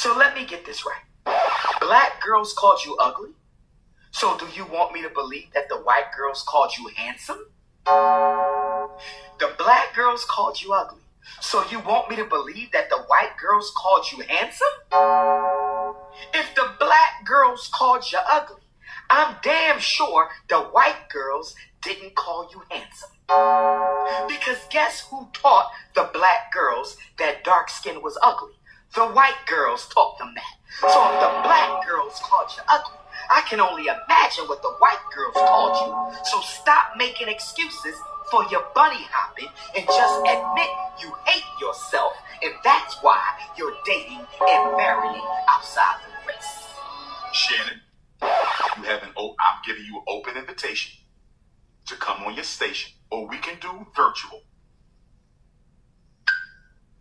So let me get this right. Black girls called you ugly? So do you want me to believe that the white girls called you handsome? The black girls called you ugly. So you want me to believe that the white girls called you handsome? If the black girls called you ugly, I'm damn sure the white girls didn't call you handsome. Because guess who taught the black girls that dark skin was ugly? The white girls taught them that. So if the black girls called you ugly, I can only imagine what the white girls called you. So stop making excuses for your bunny hopping and just admit you hate yourself, and that's why you're dating and marrying outside the race. Shannon, I'm giving you an open invitation to come on your station, or we can do virtual.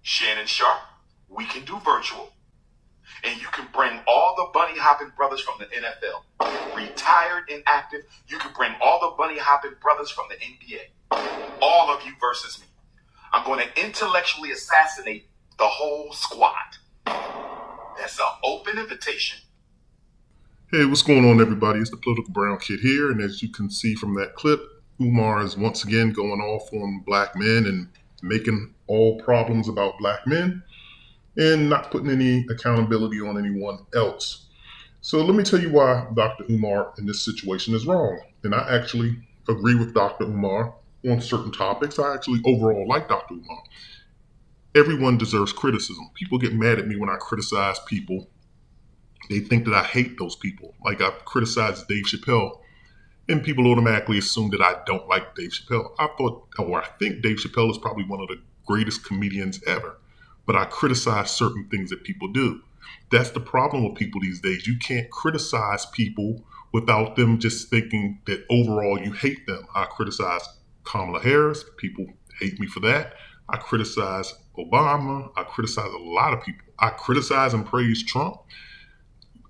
Shannon Sharpe, we can do virtual. And you can bring all the bunny hopping brothers from the NFL, retired and active. You can bring all the bunny hopping brothers from the NBA. All of you versus me. I'm going to intellectually assassinate the whole squad. That's an open invitation. Hey, what's going on, everybody? It's the Political Brown Kid here, and as you can see from that clip, Umar is once again going off on black men and making all problems about black men and not putting any accountability on anyone else. So let me tell you why Dr. Umar in this situation is wrong. And I actually agree with Dr. Umar on certain topics. I actually overall like Dr. Umar. Everyone deserves criticism. People get mad at me when I criticize people. They think that I hate those people. Like I criticized Dave Chappelle, and people automatically assume that I don't like Dave Chappelle. I think Dave Chappelle is probably one of the greatest comedians ever, but I criticize certain things that people do. That's the problem with people these days. You can't criticize people without them just thinking that overall you hate them. I criticize Kamala Harris. People hate me for that. I criticize Obama. I criticize a lot of people. I criticize and praise Trump.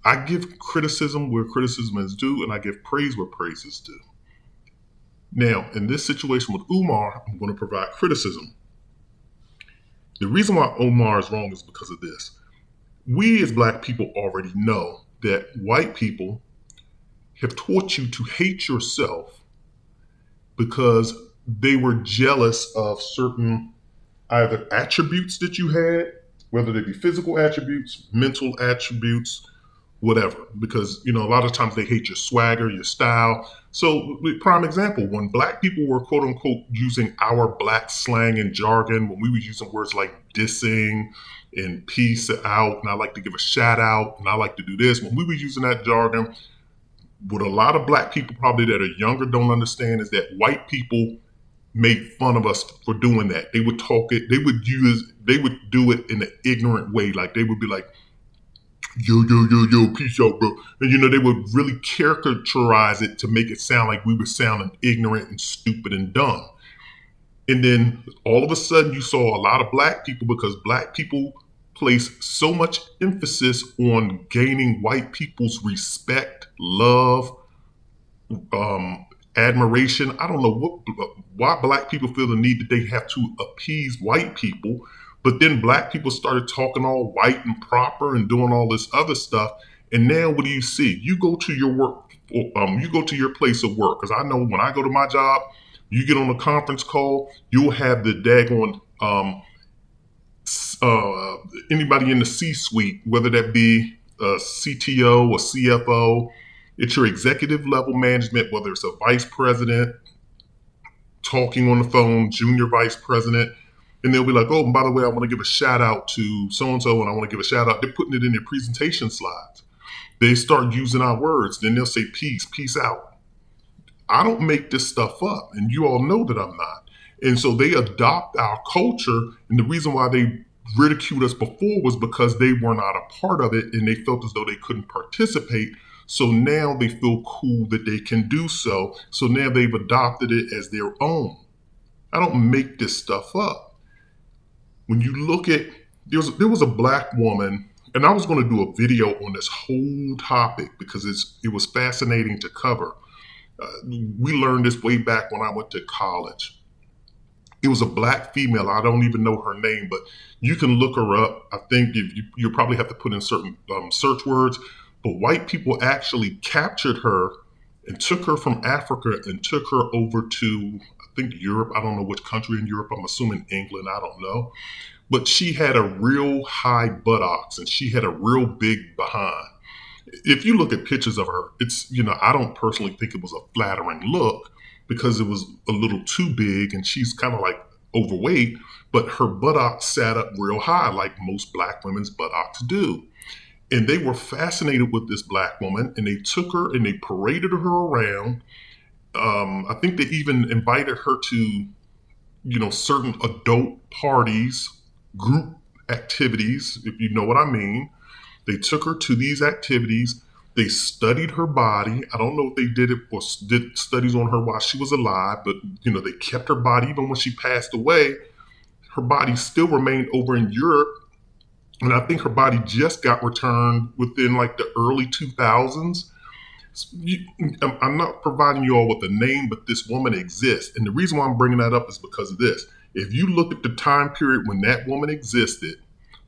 I give criticism where criticism is due, and I give praise where praise is due. Now, in this situation with Umar, I'm going to provide criticism. The reason why Umar is wrong is because of this. We as black people already know that white people have taught you to hate yourself because they were jealous of certain either attributes that you had, whether they be physical attributes, mental attributes, whatever, because, a lot of times they hate your swagger, your style. So, prime example, when black people were quote unquote using our black slang and jargon, when we were using words like dissing and peace out, and I like to give a shout out, and I like to do this, when we were using that jargon, what a lot of black people probably that are younger don't understand is that white people made fun of us for doing that. They would they would do it in an ignorant way. Like they would be like, yo, peace out, bro. And they would really caricaturize it to make it sound like we were sounding ignorant and stupid and dumb. And then all of a sudden you saw a lot of black people, because black people place so much emphasis on gaining white people's respect, love, admiration. I don't know why black people feel the need that they have to appease white people. But then black people started talking all white and proper and doing all this other stuff. And now what do you see? You go to your work, you go to your place of work. Because I know when I go to my job, you get on a conference call, you'll have the daggone anybody in the C-suite, whether that be a CTO or CFO, it's your executive level management, whether it's a vice president, talking on the phone, junior vice president. And they'll be like, oh, and by the way, I want to give a shout out to so-and-so, and I want to give a shout out. They're putting it in their presentation slides. They start using our words. Then they'll say, peace out. I don't make this stuff up, and you all know that I'm not. And so they adopt our culture, and the reason why they ridiculed us before was because they were not a part of it, and they felt as though they couldn't participate. So now they feel cool that they can do so. So now they've adopted it as their own. I don't make this stuff up. When you look at, there was a black woman, and I was going to do a video on this whole topic because it was fascinating to cover. We learned this way back when I went to college. It was a black female. I don't even know her name, but you can look her up. I think you'll probably have to put in certain search words. But white people actually captured her and took her from Africa and took her over to, I think, Europe. I don't know which country in Europe. I'm assuming England. I don't know. But she had a real high buttocks and she had a real big behind. If you look at pictures of her, it's, I don't personally think it was a flattering look because it was a little too big and she's kind of like overweight, but her buttocks sat up real high like most black women's buttocks do. And they were fascinated with this black woman and they took her and they paraded her around. I think they even invited her to, certain adult parties, group activities, if you know what I mean. They took her to these activities. They studied her body. I don't know if they did it or did studies on her while she was alive, but they kept her body even when she passed away. Her body still remained over in Europe, and I think her body just got returned within like the early 2000s. I'm not providing you all with a name, but this woman exists, and the reason why I'm bringing that up is because of this. If you look at the time period when that woman existed,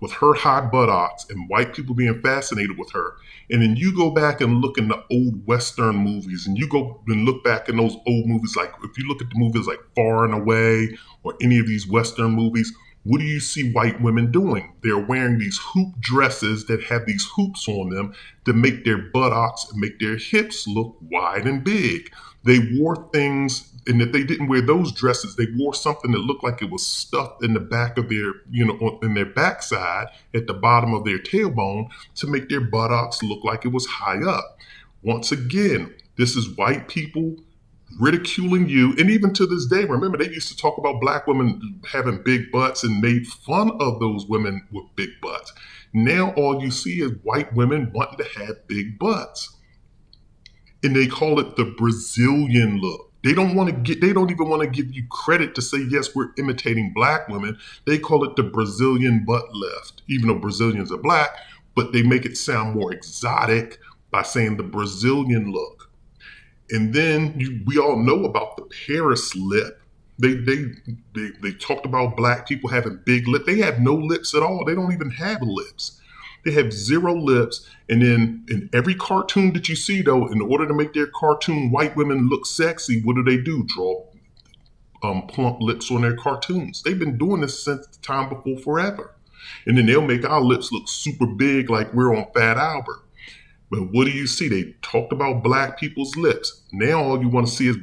with her high buttocks and white people being fascinated with her. And then you go back and look in the old Western movies and you go and look back in those old movies, like if you look at the movies like Far and Away or any of these Western movies, what do you see white women doing? They're wearing these hoop dresses that have these hoops on them to make their buttocks and make their hips look wide and big. They wore things, and if they didn't wear those dresses, they wore something that looked like it was stuffed in the back of their, in their backside at the bottom of their tailbone to make their buttocks look like it was high up. Once again, this is white people ridiculing you. And even to this day, remember, they used to talk about black women having big butts and made fun of those women with big butts. Now all you see is white women wanting to have big butts. And they call it the Brazilian look. They don't even want to give you credit to say, yes, we're imitating black women. They call it the Brazilian butt lift, even though Brazilians are black, but they make it sound more exotic by saying the Brazilian look. And then we all know about the Paris lip. They talked about black people having big lips. They have no lips at all. They don't even have lips. They have zero lips. And then in every cartoon that you see, though, in order to make their cartoon white women look sexy, what do? Draw plump lips on their cartoons. They've been doing this since the time before forever. And then they'll make our lips look super big like we're on Fat Albert. But what do you see? They talked about black people's lips. Now all you want to see is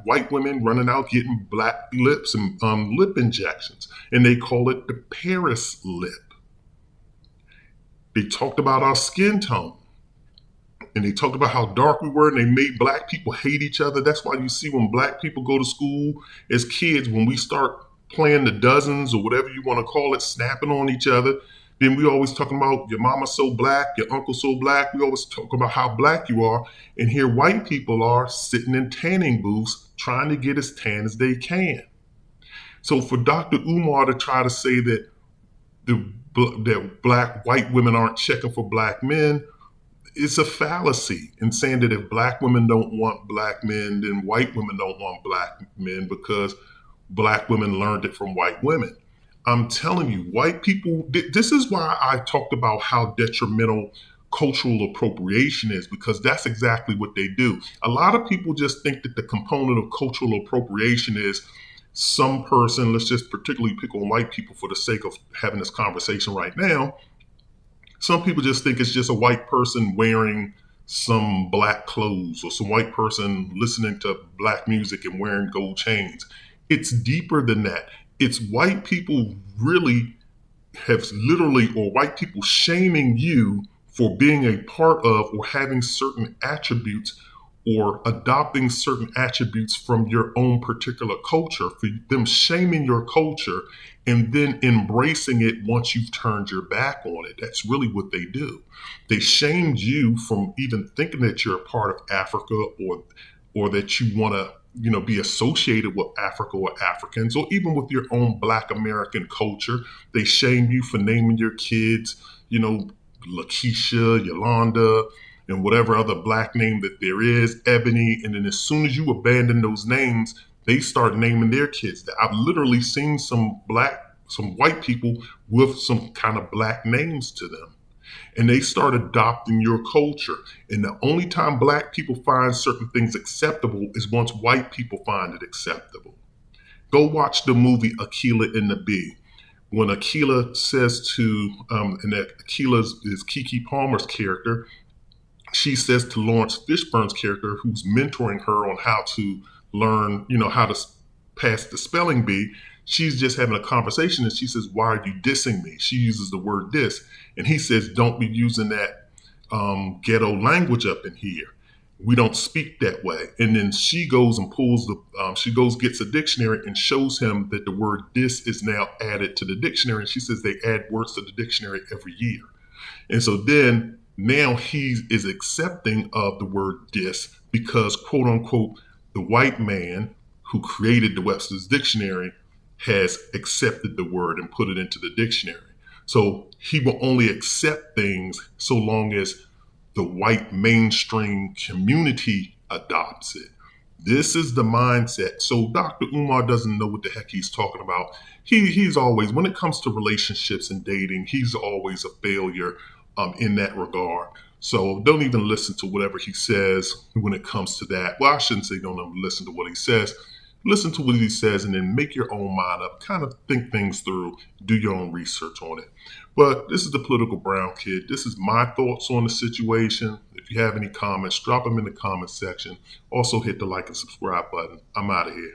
white women running out getting black lips and lip injections. And they call it the Paris lip. They talked about our skin tone. And they talked about how dark we were, and they made black people hate each other. That's why you see when black people go to school as kids, when we start playing the dozens or whatever you want to call it, snapping on each other, then we always talking about your mama's so black, your uncle's so black. We always talk about how black you are. And here white people are sitting in tanning booths trying to get as tan as they can. So for Dr. Umar to try to say that that white women aren't checking for black men, it's a fallacy in saying that if black women don't want black men, then white women don't want black men because black women learned it from white women. I'm telling you, white people, this is why I talked about how detrimental cultural appropriation is, because that's exactly what they do. A lot of people just think that the component of cultural appropriation is some person, let's just particularly pick on white people for the sake of having this conversation right now. Some people just think it's just a white person wearing some black clothes or some white person listening to black music and wearing gold chains. It's deeper than that. It's white people really have literally, or white people shaming you for being a part of or having certain attributes or adopting certain attributes from your own particular culture, for them shaming your culture and then embracing it once you've turned your back on it. That's really what they do. They shamed you from even thinking that you're a part of Africa or that you want to be associated with Africa or Africans, or even with your own Black American culture. They shame you for naming your kids, Lakeisha, Yolanda, and whatever other black name that there is, Ebony. And then as soon as you abandon those names, they start naming their kids that. I've literally seen some white people with some kind of black names to them. And they start adopting your culture. And the only time black people find certain things acceptable is once white people find it acceptable. Go watch the movie Akeelah and the Bee. When Akeelah says to, and that Akeelah is Keke Palmer's character, she says to Lawrence Fishburne's character, who's mentoring her on how to learn, how to pass the spelling bee, she's just having a conversation and she says, "Why are you dissing me?" She uses the word diss. And he says, "Don't be using that ghetto language up in here. We don't speak that way." And then she goes and gets a dictionary and shows him that the word diss is now added to the dictionary. And she says they add words to the dictionary every year. And so then now he is accepting of the word diss because, quote unquote, the white man who created the Webster's Dictionary has accepted the word and put it into the dictionary. So he will only accept things so long as the white mainstream community adopts it. This is the mindset. So Dr. Umar doesn't know what the heck he's talking about. He's always, when it comes to relationships and dating, he's always a failure in that regard. So don't even listen to whatever he says when it comes to that. Well, I shouldn't say don't ever listen to what he says. Listen to what he says and then make your own mind up. Kind of think things through. Do your own research on it. But this is the Political Brown Kid. This is my thoughts on the situation. If you have any comments, drop them in the comment section. Also hit the like and subscribe button. I'm out of here.